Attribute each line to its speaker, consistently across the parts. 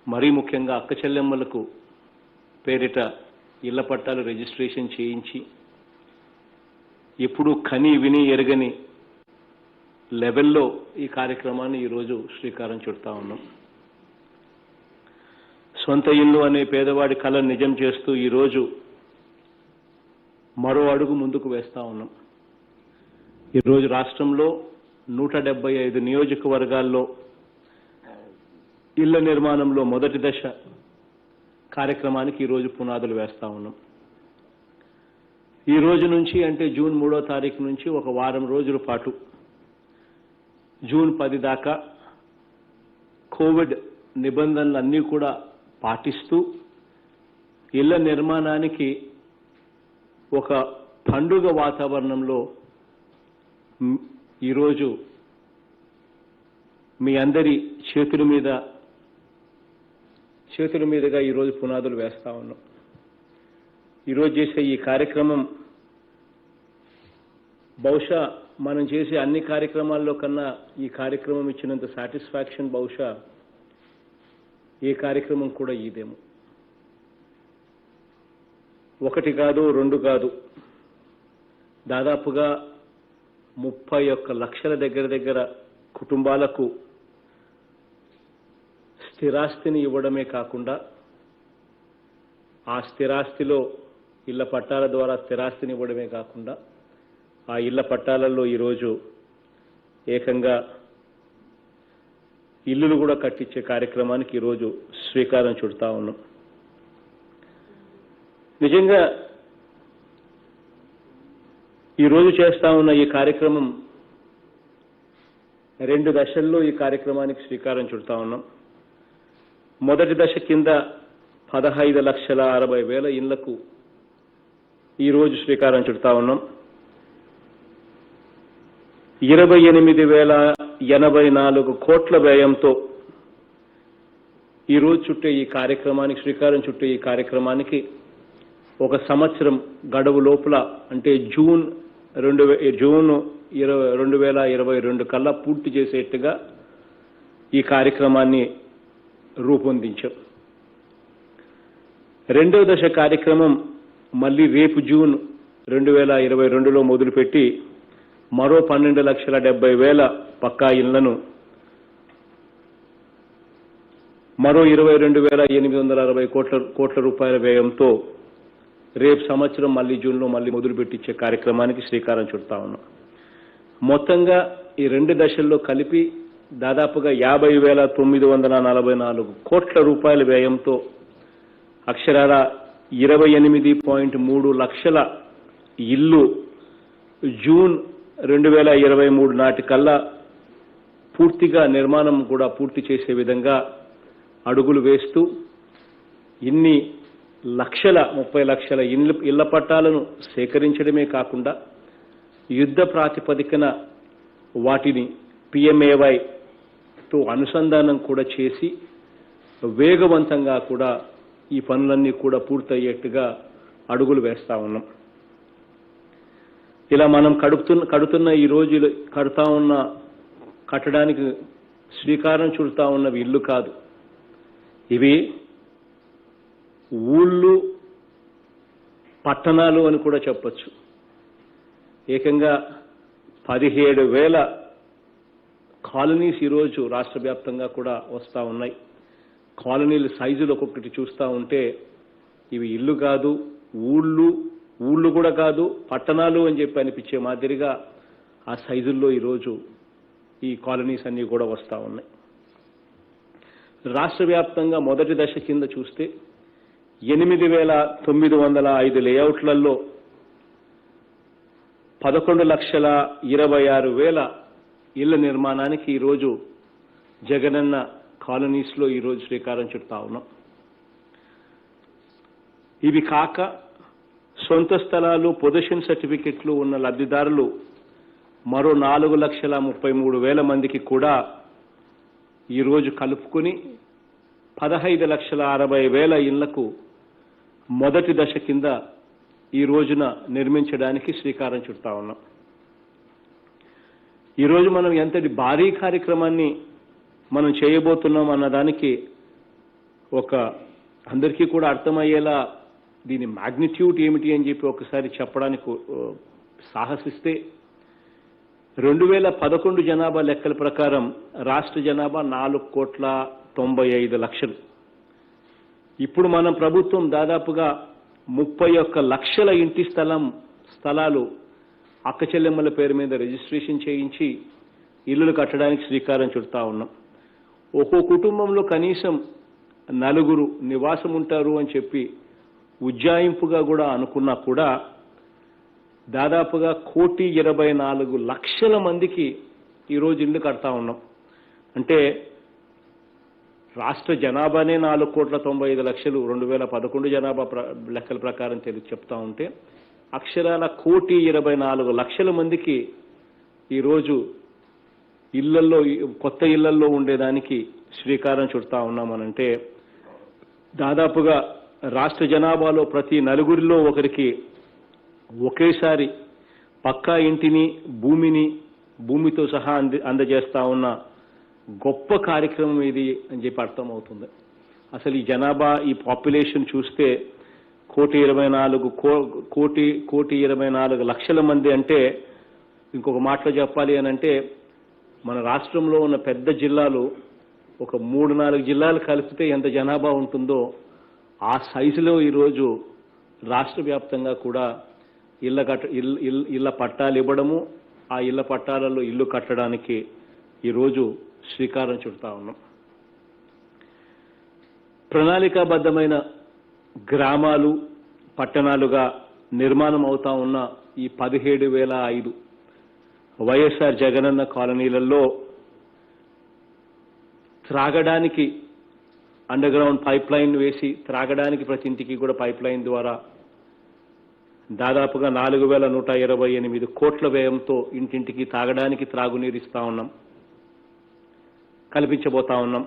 Speaker 1: మరీ ముఖ్యంగా అక్క చెల్లెమ్మలకు పేరిట ఇళ్ల పట్టాలు రిజిస్ట్రేషన్ చేయించి ఎప్పుడు కని విని ఎరగని లెవెల్లో ఈ కార్యక్రమాన్ని ఈరోజు శ్రీకారం చుడతా ఉన్నాం. సొంత ఇల్లు అనే పేదవాడి కళ నిజం చేస్తూ ఈరోజు మరో అడుగు ముందుకు వేస్తా ఉన్నాం. ఈరోజు రాష్ట్రంలో 175 నియోజకవర్గాల్లో ఇళ్ల నిర్మాణంలో మొదటి దశ కార్యక్రమానికి ఈరోజు పునాదులు వేస్తా ఉన్నాం. ఈ రోజు నుంచి అంటే జూన్ 3వ తారీఖు నుంచి ఒక వారం రోజుల పాటు జూన్ 10 దాకా కోవిడ్ నిబంధనలన్నీ కూడా పాటిస్తూ ఇళ్ల నిర్మాణానికి ఒక పండుగ వాతావరణంలో ఈరోజు మీ అందరి చేతుల మీదుగా ఈరోజు పునాదులు వేస్తా ఉన్నాం. ఈరోజు చేసే ఈ కార్యక్రమం బహుశా మనం చేసే అన్ని కార్యక్రమాల్లో కన్నా ఈ కార్యక్రమం ఇచ్చినంత సాటిస్ఫాక్షన్ బహుశా ఏ కార్యక్రమం కూడా ఇదేమో. ఒకటి కాదు, రెండు కాదు, దాదాపుగా 31 లక్షల దగ్గర కుటుంబాలకు స్థిరాస్తిని ఇవ్వడమే కాకుండా ఆ స్థిరాస్తిలో ఇళ్ల పట్టాల ద్వారా స్థిరాస్తిని ఇవ్వడమే కాకుండా ఆ ఇళ్ల పట్టాలలో ఈరోజు ఏకంగా ఇల్లులు కూడా కట్టించే కార్యక్రమానికి ఈరోజు శ్రీకారం చుడతా ఉన్నాం. నిజంగా ఈరోజు చేస్తా ఉన్న ఈ కార్యక్రమం 2 దశల్లో ఈ కార్యక్రమానికి శ్రీకారం చుడతా ఉన్నాం. మొదటి దశ కింద 15,60,000 ఇళ్లకు ఈరోజు శ్రీకారం చుడతా ఉన్నాం. 28,084 కోట్ల వ్యయంతో ఈరోజు చుట్టే ఈ కార్యక్రమానికి శ్రీకారం చుట్టే ఈ కార్యక్రమానికి ఒక సంవత్సరం గడువు లోపల అంటే జూన్ 2022 కల్లా పూర్తి చేసేట్టుగా ఈ కార్యక్రమాన్ని రూపొందించాం. రెండవ దశ కార్యక్రమం మళ్ళీ రేపు జూన్ 2022లో మొదలుపెట్టి మరో 12,70,000 పక్కా ఇళ్లను మరో 22,860 కోట్ల రూపాయల వ్యయంతో రేపు సంవత్సరం మళ్ళీ జూన్లో మళ్ళీ మొదలుపెట్టించే కార్యక్రమానికి శ్రీకారం చుడతా ఉన్నాం. మొత్తంగా ఈ 2 దశల్లో కలిపి దాదాపుగా 50,944 కోట్ల రూపాయల వ్యయంతో అక్షరాల 28.3 లక్షల ఇల్లు జూన్ 2023 నాటికల్లా పూర్తిగా నిర్మాణం కూడా పూర్తి చేసే విధంగా అడుగులు వేస్తూ ఇన్ని 30 లక్షల ఇళ్ల పట్టాలను సేకరించడమే కాకుండా యుద్ధ ప్రాతిపదికన వాటిని PMAYతో అనుసంధానం కూడా చేసి వేగవంతంగా కూడా ఈ పనులన్నీ కూడా పూర్తయ్యేట్టుగా అడుగులు వేస్తా ఉన్నాం. ఇలా మనం కడుతున్న ఈ రోజు కట్టడానికి శ్రీకారం చుడతా ఉన్నవి ఇల్లు కాదు, ఇవి ఊళ్ళు పట్టణాలు అని కూడా చెప్పచ్చు. ఏకంగా 17,000 కాలనీస్ ఈరోజు రాష్ట్ర వ్యాప్తంగా కూడా వస్తూ ఉన్నాయి. కాలనీల సైజులు ఒక్కొక్కటి చూస్తూ ఉంటే ఇవి ఇల్లు కాదు, ఊళ్ళు కూడా కాదు, పట్టణాలు అని చెప్పి అనిపించే మాదిరిగా ఆ సైజుల్లో ఈరోజు ఈ కాలనీస్ అన్నీ కూడా వస్తూ ఉన్నాయి. రాష్ట్ర వ్యాప్తంగా మొదటి దశ కింద చూస్తే 8,905 లేఅవుట్లలో 11,26,000 ఇళ్ల నిర్మాణానికి ఈరోజు జగనన్న కాలనీస్లో ఈరోజు శ్రీకారం చుడతా ఉన్నాం. ఇవి కాక సొంత స్థలాలు పొజిషన్ సర్టిఫికెట్లు ఉన్న లబ్ధిదారులు మరో 4,33,000 మందికి కూడా ఈరోజు కలుపుకొని 15,60,000 ఇళ్లకు మొదటి దశ కింద ఈ రోజున నిర్మించడానికి శ్రీకారం చుడతా ఉన్నాం. ఈరోజు మనం ఎంతటి భారీ కార్యక్రమాన్ని మనం చేయబోతున్నాం అన్నదానికి ఒక అందరికీ కూడా అర్థమయ్యేలా దీని మ్యాగ్నిట్యూడ్ ఏమిటి అని చెప్పి ఒకసారి చెప్పడానికి సాహసిస్తే 2011 జనాభా లెక్కల ప్రకారం రాష్ట్ర జనాభా 4,95,00,000. ఇప్పుడు మనం ప్రభుత్వం దాదాపుగా 31 లక్షల ఇంటి స్థలాలు అక్క చెల్లెమ్మల పేరు మీద రిజిస్ట్రేషన్ చేయించి ఇల్లులు కట్టడానికి శ్రీకారం చుడతా ఉన్నాం. ఒక్కో కుటుంబంలో కనీసం 4 నివాసం ఉంటారు అని చెప్పి ఉజ్జాయింపుగా కూడా అనుకున్నా కూడా దాదాపుగా 1,24,00,000 మందికి ఈరోజు ఇల్లు కడతా ఉన్నాం. అంటే రాష్ట్ర జనాభానే 4,95,00,000 2011 జనాభా లెక్కల ప్రకారం చెప్తా ఉంటే అక్షరాల 1,24,00,000 మందికి ఈరోజు ఇళ్లల్లో కొత్త ఇళ్లల్లో ఉండేదానికి శ్రీకారం చుడతా ఉన్నామనంటే దాదాపుగా రాష్ట్ర జనాభాలో ప్రతి 4 ఒకరికి ఒకేసారి పక్కా ఇంటిని భూమితో సహా అందజేస్తా ఉన్న గొప్ప కార్యక్రమం ఇది అని చెప్పి అర్థమవుతుంది. అసలు ఈ జనాభా ఈ పాపులేషన్ చూస్తే 1,24,00,000 మంది అంటే ఇంకొక మాటలో చెప్పాలి అని అంటే మన రాష్ట్రంలో ఉన్న పెద్ద జిల్లాలు ఒక 3-4 జిల్లాలు కలిపితే ఎంత జనాభా ఉంటుందో ఆ సైజులో ఈరోజు రాష్ట్ర వ్యాప్తంగా కూడా ఇళ్ల పట్టాలు ఇవ్వడము, ఆ ఇళ్ల పట్టాలలో ఇల్లు కట్టడానికి ఈరోజు శ్రీకారం చుడతా ఉన్నాం. ప్రణాళికాబద్ధమైన గ్రామాలు పట్టణాలుగా నిర్మాణం అవుతా ఉన్న ఈ 17,005 వైఎస్ఆర్ జగనన్న కాలనీలలో త్రాగడానికి అండర్ గ్రౌండ్ పైప్ లైన్ వేసి త్రాగడానికి ప్రతి ఇంటికి కూడా పైప్ లైన్ ద్వారా దాదాపుగా 4,128 కోట్ల వ్యయంతో ఇంటింటికి తాగడానికి త్రాగునీరు ఇస్తా ఉన్నాం, కల్పించబోతా ఉన్నాం.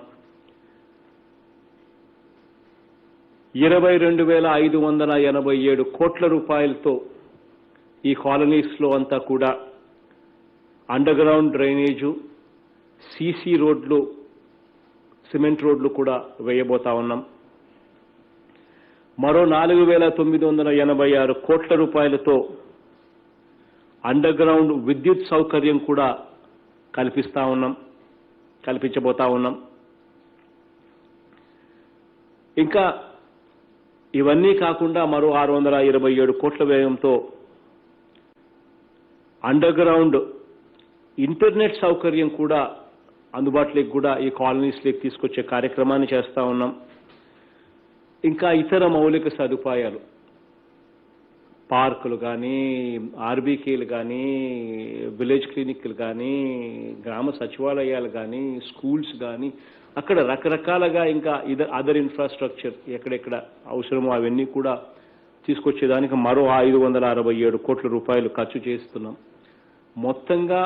Speaker 1: 22,587 కోట్ల రూపాయలతో ఈ కాలనీస్లో అంతా కూడా అండర్ గ్రౌండ్ డ్రైనేజు, సీసీ రోడ్లు, సిమెంట్ రోడ్లు కూడా వేయబోతా ఉన్నాం. మరో 4,986 కోట్ల రూపాయలతో అండర్ గ్రౌండ్ విద్యుత్ సౌకర్యం కూడా కల్పించబోతా ఉన్నాం. ఇంకా ఇవన్నీ కాకుండా మరో 627 కోట్ల వ్యయంతో అండర్ గ్రౌండ్ ఇంటర్నెట్ సౌకర్యం కూడా అందుబాటులోకి కూడా ఈ కాలనీస్లోకి తీసుకొచ్చే కార్యక్రమాన్ని చేస్తా ఉన్నాం. ఇంకా ఇతర మౌలిక సదుపాయాలు, పార్కులు కానీ, ఆర్బీకేలు కానీ, విలేజ్ క్లినిక్లు కానీ, గ్రామ సచివాలయాలు కానీ, స్కూల్స్ కానీ, అక్కడ రకరకాలుగా ఇంకా అదర్ ఇన్ఫ్రాస్ట్రక్చర్ ఎక్కడెక్కడ అవసరమో అవన్నీ కూడా తీసుకొచ్చేదానికి మరో 567 కోట్ల రూపాయలు ఖర్చు చేస్తున్నాం. మొత్తంగా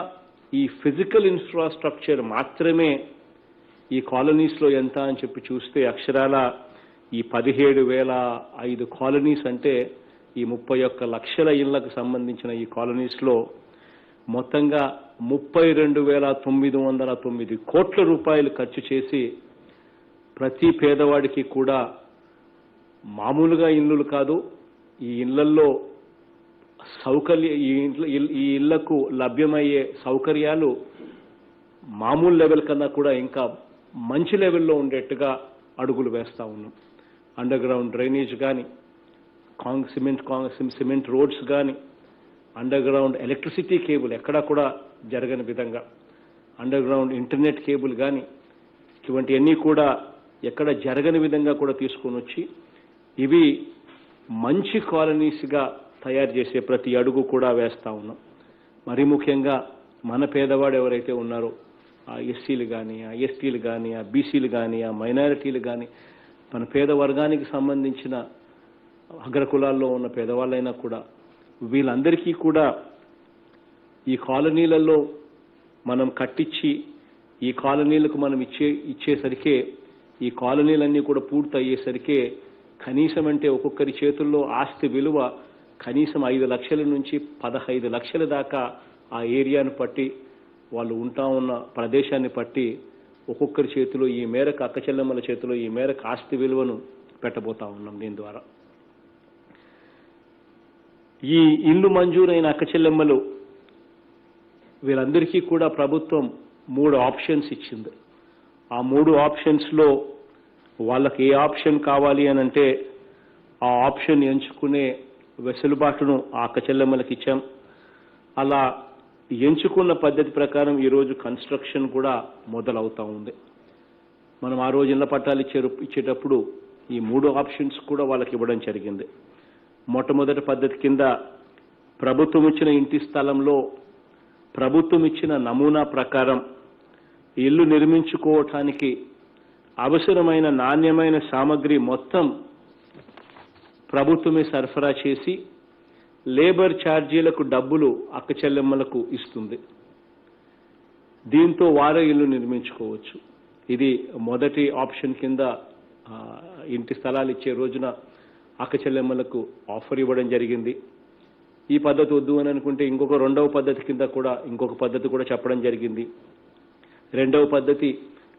Speaker 1: ఈ ఫిజికల్ ఇన్ఫ్రాస్ట్రక్చర్ మాత్రమే ఈ కాలనీస్లో ఎంత అని చెప్పి చూస్తే అక్షరాల ఈ 17,005 కాలనీస్ అంటే ఈ 31 లక్షల ఇళ్లకు సంబంధించిన ఈ కాలనీస్లో మొత్తంగా 32,909 కోట్ల రూపాయలు ఖర్చు చేసి ప్రతి పేదవాడికి కూడా మామూలుగా ఇల్లులు కాదు, ఈ ఇళ్లల్లో ఈ ఇళ్లకు లభ్యమయ్యే సౌకర్యాలు మామూలు లెవెల్ కన్నా కూడా ఇంకా మంచి లెవెల్లో ఉండేట్టుగా అడుగులు వేస్తా ఉన్నాం. అండర్ గ్రౌండ్ డ్రైనేజ్ కానీ, సిమెంట్ రోడ్స్ కానీ, అండర్ గ్రౌండ్ ఎలక్ట్రిసిటీ కేబుల్ ఎక్కడా కూడా జరగని విధంగా అండర్ గ్రౌండ్ ఇంటర్నెట్ కేబుల్ కానీ ఇటువంటివన్నీ కూడా ఎక్కడ జరగని విధంగా కూడా తీసుకొని వచ్చి ఇవి మంచి కాలనీస్గా తయారు చేసే ప్రతి అడుగు కూడా వేస్తా ఉన్నాం. మరీ ముఖ్యంగా మన పేదవాడు ఎవరైతే ఉన్నారో ఆ ఎస్సీలు కానీ, ఆ ఎస్టీలు కానీ, ఆ బీసీలు కానీ, ఆ మైనారిటీలు కానీ, మన పేద వర్గానికి సంబంధించిన అగ్రకులాల్లో ఉన్న పేదవాళ్ళైనా కూడా వీళ్ళందరికీ కూడా ఈ కాలనీలలో మనం కట్టించి ఈ కాలనీలకు మనం ఇచ్చేసరికే ఈ కాలనీలన్నీ కూడా పూర్తి అయ్యేసరికే కనీసం అంటే ఒక్కొక్కరి చేతుల్లో ఆస్తి విలువ కనీసం 5 లక్షల నుంచి 15 లక్షల దాకా ఆ ఏరియాను బట్టి వాళ్ళు ఉంటా ఉన్న ప్రదేశాన్ని బట్టి ఒక్కొక్కరి చేతిలో ఈ మేరకు అక్క చెల్లెమ్మల చేతిలో ఈ మేరకు ఆస్తి విలువను పెట్టబోతా ఉన్నాం. దీని ద్వారా ఈ ఇల్లు మంజూరైన అక్క చెల్లెమ్మలు వీళ్ళందరికీ కూడా ప్రభుత్వం 3 ఆప్షన్స్ ఇచ్చింది. ఆ 3 ఆప్షన్స్లో వాళ్ళకి ఏ ఆప్షన్ కావాలి అని అంటే ఆ ఆప్షన్ ఎంచుకునే వెసులుబాటును ఆ అక్క చెల్లెమ్మలకు ఇచ్చాం. అలా ఎంచుకున్న పద్ధతి ప్రకారం ఈరోజు కన్స్ట్రక్షన్ కూడా మొదలవుతూ ఉంది. మనం ఆ రోజు ఇళ్ల పట్టాలు ఇచ్చేటప్పుడు ఈ 3 ఆప్షన్స్ కూడా వాళ్ళకి ఇవ్వడం జరిగింది. మొట్టమొదటి పద్ధతి కింద ప్రభుత్వం ఇచ్చిన ఇంటి స్థలంలో ప్రభుత్వం ఇచ్చిన నమూనా ప్రకారం ఇల్లు నిర్మించుకోవటానికి అవసరమైన నాణ్యమైన సామగ్రి మొత్తం ప్రభుత్వమే సరఫరా చేసి లేబర్ ఛార్జీలకు డబ్బులు అక్క చెల్లెమ్మలకు ఇస్తుంది. దీంతో వారే ఇల్లు నిర్మించుకోవచ్చు. ఇది మొదటి ఆప్షన్ కింద ఇంటి స్థలాలు ఇచ్చే రోజున అక్క చెల్లెమ్మలకు ఆఫర్ ఇవ్వడం జరిగింది. ఈ పద్ధతి వద్దు అని అనుకుంటే రెండవ పద్ధతి కింద కూడా ఇంకొక పద్ధతి కూడా చెప్పడం జరిగింది. రెండవ పద్ధతి,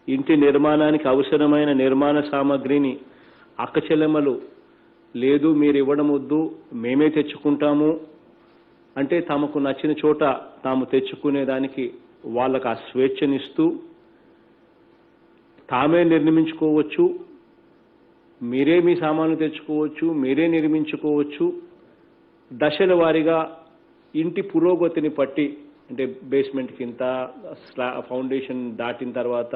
Speaker 1: ఇంటి నిర్మాణానికి అవసరమైన నిర్మాణ సామగ్రిని అక్క చెల్లెమ్మలు లేదు మీరు ఇవ్వడం వద్దు మేమే తెచ్చుకుంటాము అంటే తమకు నచ్చిన చోట తాము తెచ్చుకునేదానికి వాళ్ళకు ఆ స్వేచ్ఛనిస్తూ తామే నిర్మించుకోవచ్చు, మీరే మీ సామాను తెచ్చుకోవచ్చు, మీరే నిర్మించుకోవచ్చు. దశల వారీగా ఇంటి పురోగతిని పట్టి అంటే బేస్మెంట్కి ఇంత, ఫౌండేషన్ దాటిన తర్వాత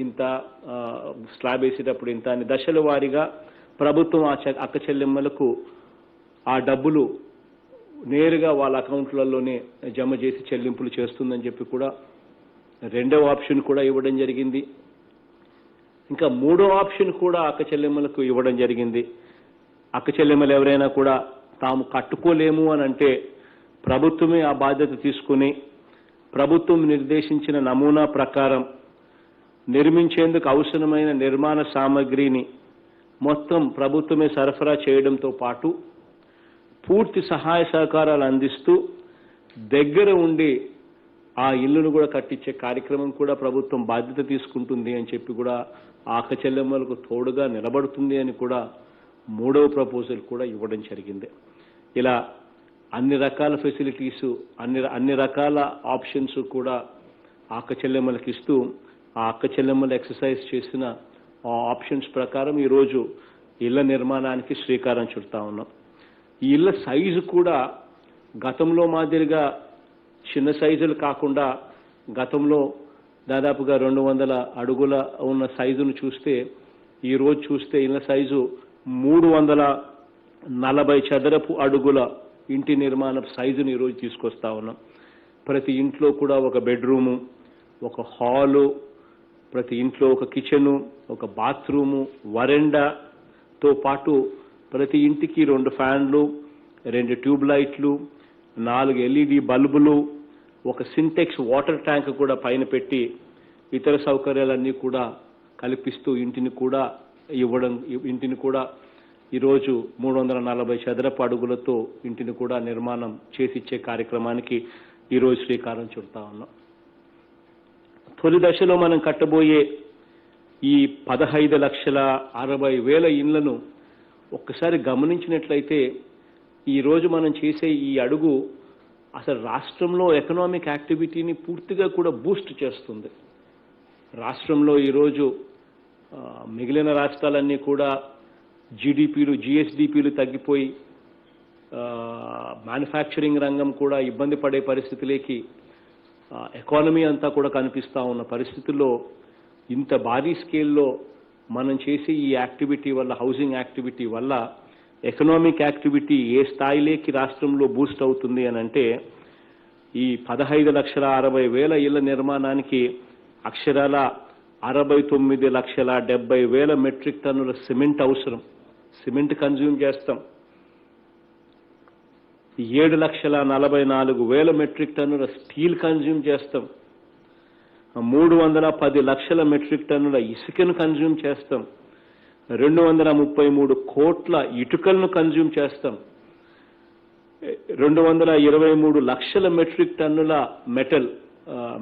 Speaker 1: ఇంత, స్లాబ్ వేసేటప్పుడు ఇంత అని దశల వారీగా ప్రభుత్వం ఆ అక్క చెల్లెమ్మలకు ఆ డబ్బులు నేరుగా వాళ్ళ అకౌంట్లలోనే జమ చేసి చెల్లింపులు చేస్తుందని చెప్పి కూడా రెండవ ఆప్షన్ కూడా ఇవ్వడం జరిగింది. ఇంకా 3వ ఆప్షన్ కూడా అక్క చెల్లెమ్మలకు ఇవ్వడం జరిగింది. అక్క చెల్లెమ్మలు ఎవరైనా కూడా తాము కట్టుకోలేము అని అంటే ప్రభుత్వమే ఆ బాధ్యత తీసుకుని ప్రభుత్వం నిర్దేశించిన నమూనా ప్రకారం నిర్మించేందుకు అవసరమైన నిర్మాణ సామగ్రిని మొత్తం ప్రభుత్వమే సరఫరా చేయడంతో పాటు పూర్తి సహాయ సహకారాలు అందిస్తూ దగ్గర ఉండి ఆ ఇల్లును కూడా కట్టించే కార్యక్రమం కూడా ప్రభుత్వం బాధ్యత తీసుకుంటుంది అని చెప్పి కూడా ఆ అక్క చెల్లెమ్మలకు తోడుగా నిలబడుతుంది అని కూడా 3వ ప్రపోజల్ కూడా ఇవ్వడం జరిగింది. ఇలా అన్ని రకాల ఫెసిలిటీస్, అన్ని రకాల ఆప్షన్స్ కూడా ఆ అక్క చెల్లెమ్మలకు ఇస్తూ ఆ అక్క చెల్లెమ్మలు ఎక్సర్సైజ్ చేసిన ఆ ఆప్షన్స్ ప్రకారం ఈరోజు ఇళ్ల నిర్మాణానికి శ్రీకారం చుడతా ఉన్నాం. ఈ ఇళ్ల సైజు కూడా గతంలో మాదిరిగా చిన్న సైజులు కాకుండా గతంలో దాదాపుగా 200 అడుగుల ఉన్న సైజును చూస్తే ఈరోజు చూస్తే ఇళ్ల సైజు 340 చదరపు అడుగుల ఇంటి నిర్మాణ సైజును ఈరోజు తీసుకొస్తా ఉన్నాం. ప్రతి ఇంట్లో కూడా ఒక బెడ్రూము, ఒక హాలు, ప్రతి ఇంట్లో ఒక కిచెను, ఒక బాత్రూము, వరండాతో పాటు ప్రతి ఇంటికి 2 ఫ్యాన్లు, 2 ట్యూబ్ లైట్లు, 4 LED బల్బులు, ఒక సింటెక్స్ వాటర్ ట్యాంక్ కూడా పైన పెట్టి ఇతర సౌకర్యాలన్నీ కూడా కల్పిస్తూ ఇంటిని కూడా ఈరోజు 340 చదరపు అడుగులతో ఇంటిని కూడా నిర్మాణం చేసిచ్చే కార్యక్రమానికి ఈరోజు శ్రీకారం చుడతా ఉన్నాం. తొలి దశలో మనం కట్టబోయే ఈ 15,60,000 ఇళ్లను ఒక్కసారి గమనించినట్లయితే ఈరోజు మనం చేసే ఈ అడుగు అసలు రాష్ట్రంలో ఎకనామిక్ యాక్టివిటీని పూర్తిగా కూడా బూస్ట్ చేస్తుంది. రాష్ట్రంలో ఈరోజు మిగిలిన రాష్ట్రాలన్నీ కూడా GSDPలు తగ్గిపోయి మ్యానుఫ్యాక్చరింగ్ రంగం కూడా ఇబ్బంది పడే పరిస్థితులకి ఎకానమీ అంతా కూడా కనిపిస్తూ ఉన్న పరిస్థితుల్లో ఇంత భారీ స్కేల్లో మనం చేసే ఈ యాక్టివిటీ వల్ల, హౌసింగ్ యాక్టివిటీ వల్ల ఎకనామిక్ యాక్టివిటీ ఏ స్థాయిలోకి రాష్ట్రంలో బూస్ట్ అవుతుంది అని అంటే ఈ 15,60,000 ఇళ్ల నిర్మాణానికి అక్షరాల 69,70,000 మెట్రిక్ టన్నుల సిమెంట్ అవసరం. సిమెంట్ కన్జ్యూమ్ చేస్తాం. 7,44,000 మెట్రిక్ టన్నుల స్టీల్ కన్జ్యూమ్ చేస్తాం. 310 లక్షల మెట్రిక్ టన్నుల ఇసుకను కన్జ్యూమ్ చేస్తాం. 233 కోట్ల ఇటుకలను కన్జ్యూమ్ చేస్తాం. 223 లక్షల మెట్రిక్ టన్నుల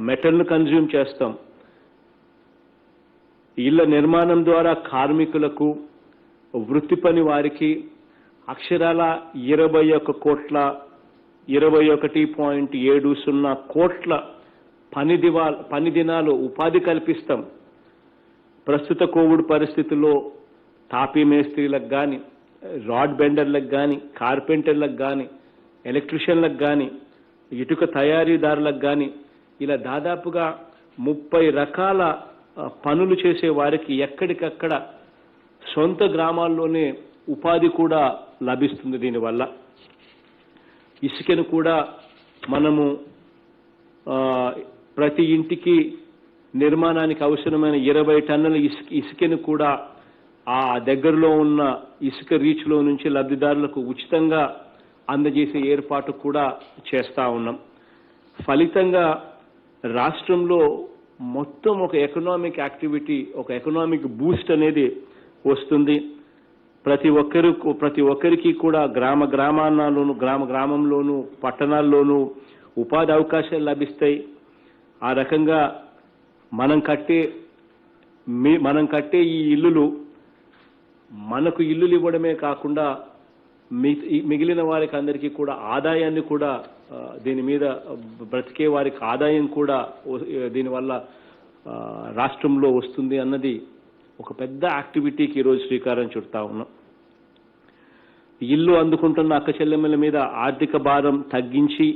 Speaker 1: మెటల్ను కన్జ్యూమ్ చేస్తాం. ఇళ్ల నిర్మాణం ద్వారా కార్మికులకు, వృత్తి పని వారికి అక్షరాల 21.70 కోట్ల పని దినాలు ఉపాధి కల్పిస్తాం. ప్రస్తుత కోవిడ్ పరిస్థితుల్లో తాపీ మేస్త్రీలకు కానీ, రాడ్ బెండర్లకు కానీ, కార్పెంటర్లకు కానీ, ఎలక్ట్రీషియన్లకు కానీ, ఇటుక తయారీదారులకు కానీ ఇలా దాదాపుగా 30 రకాల పనులు చేసే వారికి ఎక్కడికక్కడ సొంత గ్రామాల్లోనే ఉపాధి కూడా లభిస్తుంది. దీనివల్ల ఇసుకను కూడా మనము ప్రతి ఇంటికి నిర్మాణానికి అవసరమైన 20 టన్నుల ఇసుకను కూడా ఆ దగ్గరలో ఉన్న ఇసుక రీచ్లో నుంచి లబ్ధిదారులకు ఉచితంగా అందజేసే ఏర్పాటు కూడా చేస్తా ఉన్నాం. ఫలితంగా రాష్ట్రంలో మొత్తం ఒక ఎకనామిక్ యాక్టివిటీ, ఒక ఎకనామిక్ బూస్ట్ అనేది వస్తుంది. ప్రతి ఒక్కరికి కూడా గ్రామంలోనూ పట్టణాల్లోనూ ఉపాధి అవకాశాలు లభిస్తాయి. ఆ రకంగా మనం కట్టే ఈ ఇల్లులు మనకు ఇల్లులు ఇవ్వడమే కాకుండా మిగిలిన వారికి అందరికీ కూడా ఆదాయాన్ని కూడా, దీని మీద బ్రతికే వారికి ఆదాయం కూడా దీనివల్ల రాష్ట్రంలో వస్తుంది అన్నది ఒక పెద్ద యాక్టివిటీకి ఈరోజు శ్రీకారం చుడతా ఉన్నాం. ఇల్లు అందుకుంటున్న అక్క చెల్లెమ్మల మీద ఆర్థిక భారం తగ్గించి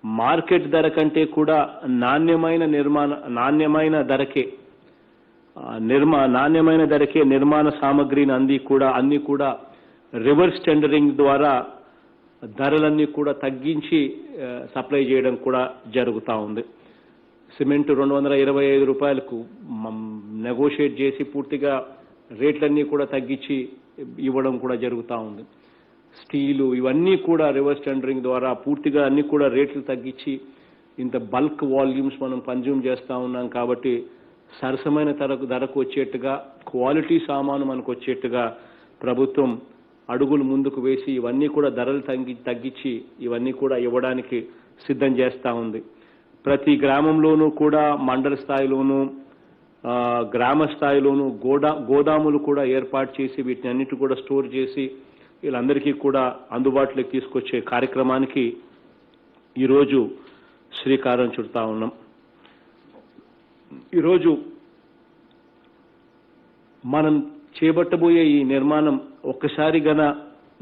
Speaker 1: మార్కెట్ ధర కంటే కూడా నాణ్యమైన ధరకే నిర్మాణ సామగ్రిని అన్ని కూడా రివర్స్ టెండరింగ్ ద్వారా ధరలన్నీ కూడా తగ్గించి సప్లై చేయడం కూడా జరుగుతూ ఉంది. సిమెంట్ 225 రూపాయలకు నెగోషియేట్ చేసి పూర్తిగా రేట్లన్నీ కూడా తగ్గించి ఇవ్వడం కూడా జరుగుతూ ఉంది. స్టీలు ఇవన్నీ కూడా రివర్స్ టెండరింగ్ ద్వారా పూర్తిగా అన్ని కూడా రేట్లు తగ్గించి ఇంత బల్క్ వాల్యూమ్స్ మనం కన్జ్యూమ్ చేస్తూ ఉన్నాం కాబట్టి సరసమైన ధరకు వచ్చేట్టుగా, క్వాలిటీ సామాను మనకు వచ్చేట్టుగా ప్రభుత్వం అడుగులు ముందుకు వేసి ఇవన్నీ కూడా ధరలు తగ్గించి ఇవన్నీ కూడా ఇవ్వడానికి సిద్ధం చేస్తూ ఉంది. ప్రతి గ్రామంలోనూ కూడా మండల స్థాయిలోనూ గ్రామ స్థాయిలోనూ గోదాములు కూడా ఏర్పాటు చేసి వీటిని అన్నిటి కూడా స్టోర్ చేసి వీళ్ళందరికీ కూడా అందుబాటులోకి తీసుకొచ్చే కార్యక్రమానికి ఈరోజు శ్రీకారం చుడతా ఉన్నాం. ఈరోజు మనం చేపట్టబోయే ఈ నిర్మాణం ఒక్కసారి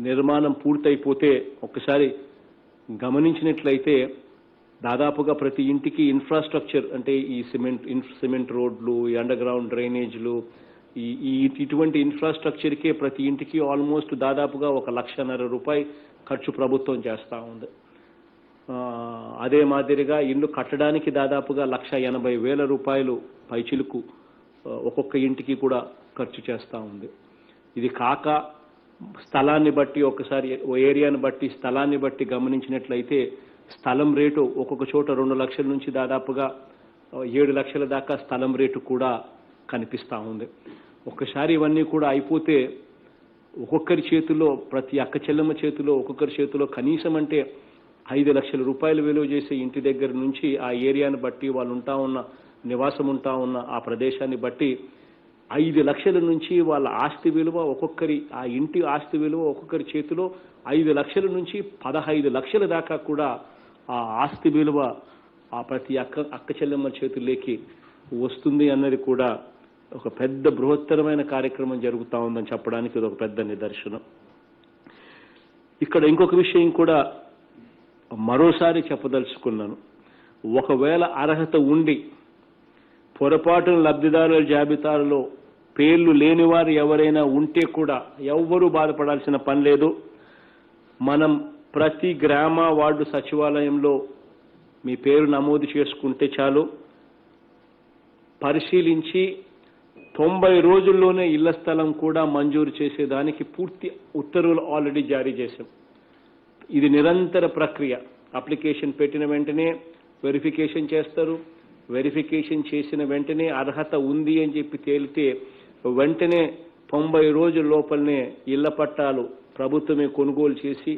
Speaker 1: నిర్మాణం పూర్తయిపోతే ఒక్కసారి గమనించినట్లయితే దాదాపుగా ప్రతి ఇంటికి ఇన్ఫ్రాస్ట్రక్చర్ అంటే ఈ సిమెంట్ రోడ్లు, ఈ అండర్ గ్రౌండ్ డ్రైనేజ్లు, ఇటువంటి ఇన్ఫ్రాస్ట్రక్చర్కే ప్రతి ఇంటికి ఆల్మోస్ట్ దాదాపుగా 1,50,000 రూపాయలు ఖర్చు ప్రభుత్వం చేస్తూ ఉంది. అదే మాదిరిగా ఇల్లు కట్టడానికి దాదాపుగా 1,80,000 రూపాయలు పైచిలుకు ఒక్కొక్క ఇంటికి కూడా ఖర్చు చేస్తూ ఉంది. ఇది కాక స్థలాన్ని బట్టి ఒకసారి ఏరియాని బట్టి స్థలాన్ని బట్టి గమనించినట్లయితే స్థలం రేటు ఒక్కొక్క చోట 2 లక్షల నుంచి దాదాపుగా 7 లక్షల దాకా స్థలం రేటు కూడా కనిపిస్తూ ఉంది. ఒక్కసారి ఇవన్నీ కూడా అయిపోతే ఒక్కొక్కరి చేతిలో, ప్రతి అక్క చెల్లెమ్మ చేతిలో, ఒక్కొక్కరి చేతిలో కనీసం అంటే 5 లక్షల రూపాయలు విలువ చేసే ఇంటి దగ్గర నుంచి ఆ ఏరియాని బట్టి వాళ్ళు నివాసం ఉంటా ఉన్న ఆ ప్రదేశాన్ని బట్టి 5 లక్షల నుంచి వాళ్ళ ఆస్తి విలువ ఆ ఇంటి ఆస్తి విలువ ఒక్కొక్కరి చేతిలో 5 లక్షల నుంచి 15 లక్షల దాకా కూడా ఆ ఆస్తి విలువ ఆ ప్రతి అక్క చెల్లెమ్మ చేతుల్లోకి వస్తుంది అన్నది కూడా ఒక పెద్ద బృహత్తరమైన కార్యక్రమం జరుగుతూ ఉందని చెప్పడానికి ఇది ఒక పెద్ద నిదర్శనం. ఇక్కడ ఇంకొక విషయం కూడా మరోసారి చెప్పదలుచుకున్నాను. ఒకవేళ అర్హత ఉండి పొరపాటున లబ్ధిదారుల జాబితాలో పేర్లు లేని వారు ఎవరైనా ఉంటే కూడా ఎవ్వరూ బాధపడాల్సిన పని లేదు. మనం ప్రతి గ్రామ వార్డు సచివాలయంలో మీ పేరు నమోదు చేసుకుంటే చాలు, పరిశీలించి 90 రోజుల్లోనే ఇళ్ల స్థలం కూడా మంజూరు చేసేదానికి పూర్తి ఉత్తర్వులు ఆల్రెడీ జారీ చేశాం. ఇది నిరంతర ప్రక్రియ. అప్లికేషన్ పెట్టిన వెంటనే వెరిఫికేషన్ చేస్తారు. వెరిఫికేషన్ చేసిన వెంటనే అర్హత ఉంది అని చెప్పి తేలితే వెంటనే 90 రోజుల లోపలనే ఇళ్ల పట్టాలు ప్రభుత్వమే కొనుగోలు చేసి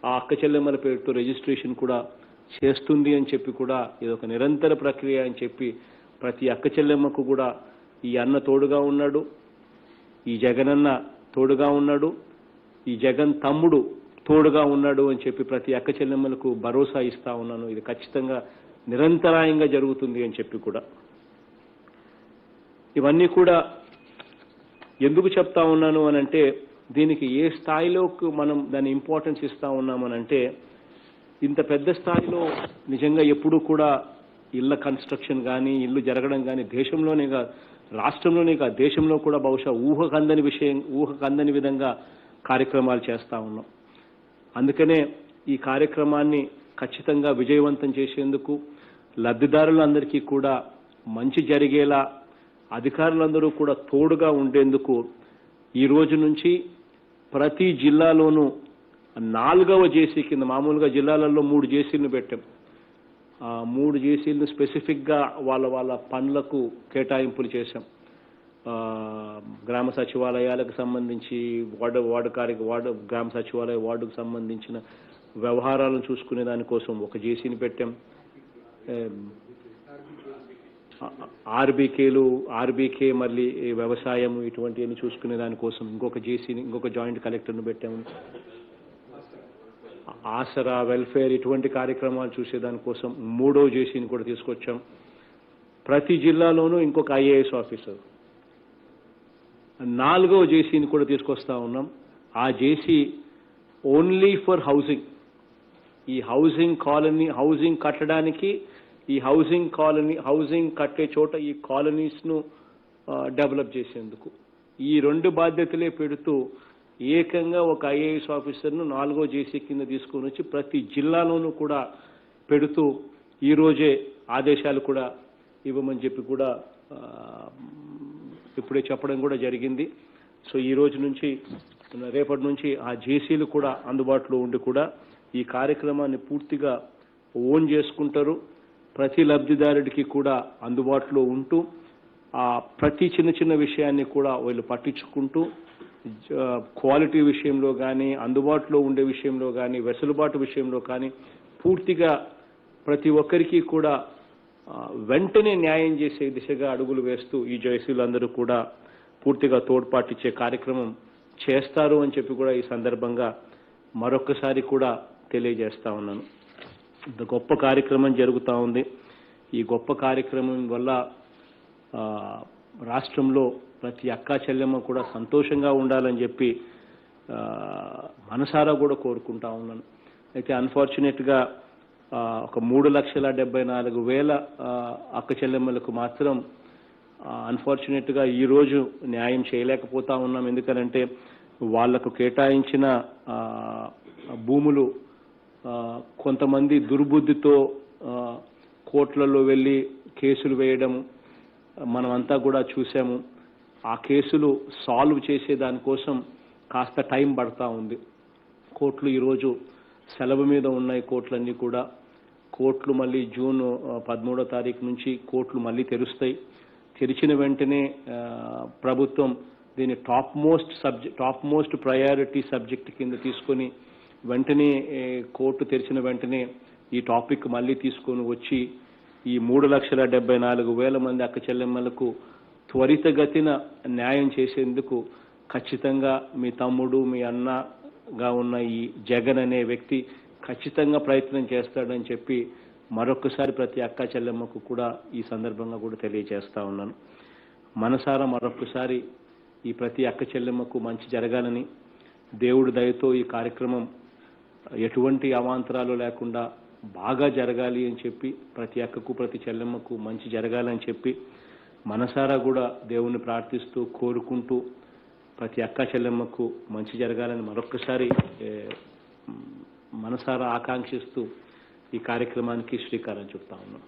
Speaker 1: ఆ అక్క చెల్లెమ్మల పేరుతో రిజిస్ట్రేషన్ కూడా చేస్తుంది అని చెప్పి కూడా ఇది ఒక నిరంతర ప్రక్రియ అని చెప్పి ప్రతి అక్క చెల్లెమ్మకు కూడా ఈ అన్న తోడుగా ఉన్నాడు, ఈ జగనన్న తోడుగా ఉన్నాడు, ఈ జగన్ తమ్ముడు తోడుగా ఉన్నాడు అని చెప్పి ప్రతి అక్క చెల్లెమ్మలకు భరోసా ఇస్తా ఉన్నాను. ఇది ఖచ్చితంగా నిరంతరాయంగా జరుగుతుంది అని చెప్పి కూడా. ఇవన్నీ కూడా ఎందుకు చెప్తా ఉన్నాను అనంటే, దీనికి ఏ స్థాయిలోకి మనం దాని ఇంపార్టెన్స్ ఇస్తా ఉన్నామనంటే, ఇంత పెద్ద స్థాయిలో నిజంగా ఎప్పుడూ కూడా ఇళ్ల కన్స్ట్రక్షన్ కానీ, ఇల్లు జరగడం కానీ దేశంలోనే కాదు, రాష్ట్రంలోనే కాదు, దేశంలో కూడా బహుశా ఊహకందని విధంగా కార్యక్రమాలు చేస్తూ ఉన్నాం. అందుకనే ఈ కార్యక్రమాన్ని ఖచ్చితంగా విజయవంతం చేసేందుకు, లబ్ధిదారులందరికీ కూడా మంచి జరిగేలా అధికారులందరూ కూడా తోడుగా ఉండేందుకు ఈ రోజు నుంచి ప్రతి జిల్లాలోనూ 4వ జేసీ కింద, మామూలుగా జిల్లాలలో 3 జేసీలను పెట్టాం. 3 జేసీలను స్పెసిఫిక్గా వాళ్ళ పనులకు కేటాయింపులు చేశాం. గ్రామ సచివాలయాలకు సంబంధించి, వార్డు గ్రామ సచివాలయ వార్డుకు సంబంధించిన వ్యవహారాలను చూసుకునే దానికోసం ఒక జేసీని పెట్టాం. ఆర్బీకే మళ్ళీ వ్యవసాయం ఇటువంటివన్నీ చూసుకునే దానికోసం ఇంకొక జేసీని, ఇంకొక జాయింట్ కలెక్టర్ను పెట్టాము. ఆసరా, వెల్ఫేర్ ఇటువంటి కార్యక్రమాలు చూసేదానికోసం 3వ జేసీని కూడా తీసుకొచ్చాం. ప్రతి జిల్లాలోనూ ఇంకొక ఐఏఎస్ ఆఫీసర్, 4వ జేసీని కూడా తీసుకొస్తా ఉన్నాం. ఆ జేసీ ఓన్లీ ఫర్ హౌసింగ్. ఈ హౌసింగ్ కట్టడానికి, ఈ హౌసింగ్ కట్టే చోట ఈ కాలనీస్ను డెవలప్ చేసేందుకు ఈ 2 బాధ్యతలే పెడుతూ ఏకంగా ఒక ఐఏఎస్ ఆఫీసర్ను 4వ జేసీ కింద తీసుకొని వచ్చి ప్రతి జిల్లాలోనూ కూడా పెడుతూ ఈరోజే ఆదేశాలు కూడా ఇవ్వమని చెప్పి కూడా ఇప్పుడే చెప్పడం కూడా జరిగింది. సో ఈ రోజు నుంచి, రేపటి నుంచి ఆ జేసీలు కూడా అందుబాటులో ఉండి కూడా ఈ కార్యక్రమాన్ని పూర్తిగా ఓన్ చేసుకుంటారు. ప్రతి లబ్ధిదారుడికి కూడా అందుబాటులో ఉంటూ ప్రతి చిన్న విషయాన్ని కూడా వీళ్ళు పట్టించుకుంటూ క్వాలిటీ విషయంలో కానీ, అందుబాటులో ఉండే విషయంలో కానీ, వెసులుబాటు విషయంలో కానీ పూర్తిగా ప్రతి ఒక్కరికి కూడా వెంటనే న్యాయం చేసే దిశగా అడుగులు వేస్తూ ఈ జేసీలందరూ కూడా పూర్తిగా తోడ్పాటిచ్చే కార్యక్రమం చేస్తారు అని చెప్పి కూడా ఈ సందర్భంగా మరొకసారి కూడా తెలియజేస్తా ఉన్నాను. ఇంత గొప్ప కార్యక్రమం జరుగుతూ ఉంది. ఈ గొప్ప కార్యక్రమం వల్ల రాష్ట్రంలో ప్రతి అక్కా చెల్లెమ్మ కూడా సంతోషంగా ఉండాలని చెప్పి మనసారా కూడా కోరుకుంటా ఉన్నాను. అయితే అన్ఫార్చునేట్గా ఒక 3,74,000 అక్క చెల్లెమ్మలకు మాత్రం అన్ఫార్చునేట్గా ఈరోజు న్యాయం చేయలేకపోతా ఉన్నాం. ఎందుకనంటే వాళ్లకు కేటాయించిన భూములు కొంతమంది దుర్బుద్ధితో కోర్టులలో వెళ్ళి కేసులు వేయడం మనమంతా కూడా చూసాము. ఆ కేసులు సాల్వ్ చేసే దానికోసం కాస్త టైం పడతా ఉంది. కోర్టులు ఈరోజు సెలవు మీద ఉన్నాయి. కోర్టులన్నీ కూడా, కోర్టులు మళ్ళీ జూన్ 13వ తారీఖు నుంచి కోర్టులు మళ్ళీ తెరుస్తాయి. తెరిచిన వెంటనే ప్రభుత్వం దీన్ని టాప్ మోస్ట్ ప్రయారిటీ సబ్జెక్ట్ కింద తీసుకొని వెంటనే కోర్టు తెరిచిన వెంటనే ఈ టాపిక్ మళ్ళీ తీసుకొని వచ్చి ఈ 3,74,000 మంది అక్క చెల్లెమ్మలకు త్వరితగతిన న్యాయం చేసేందుకు ఖచ్చితంగా మీ తమ్ముడు, మీ అన్నగా ఉన్న ఈ జగన్ అనే వ్యక్తి ఖచ్చితంగా ప్రయత్నం చేస్తాడని చెప్పి మరొకసారి ప్రతి అక్క చెల్లెమ్మకు కూడా ఈ సందర్భంగా కూడా తెలియజేస్తా ఉన్నాను. మనసారా మరొకసారి ఈ ప్రతి అక్క చెల్లెమ్మకు మంచి జరగాలని, దేవుడి దయతో ఈ కార్యక్రమం ఎటువంటి అవాంతరాలు లేకుండా బాగా జరగాలి అని చెప్పి, ప్రతి అక్కకు ప్రతి చెల్లెమ్మకు మంచి జరగాలని చెప్పి మనసారా కూడా దేవుణ్ణి ప్రార్థిస్తూ కోరుకుంటూ ప్రతి అక్క చెల్లెమ్మకు మంచి జరగాలని మరొకసారి మనసారా ఆకాంక్షిస్తూ ఈ కార్యక్రమానికి శ్రీకారం చుడతా ఉన్నాం.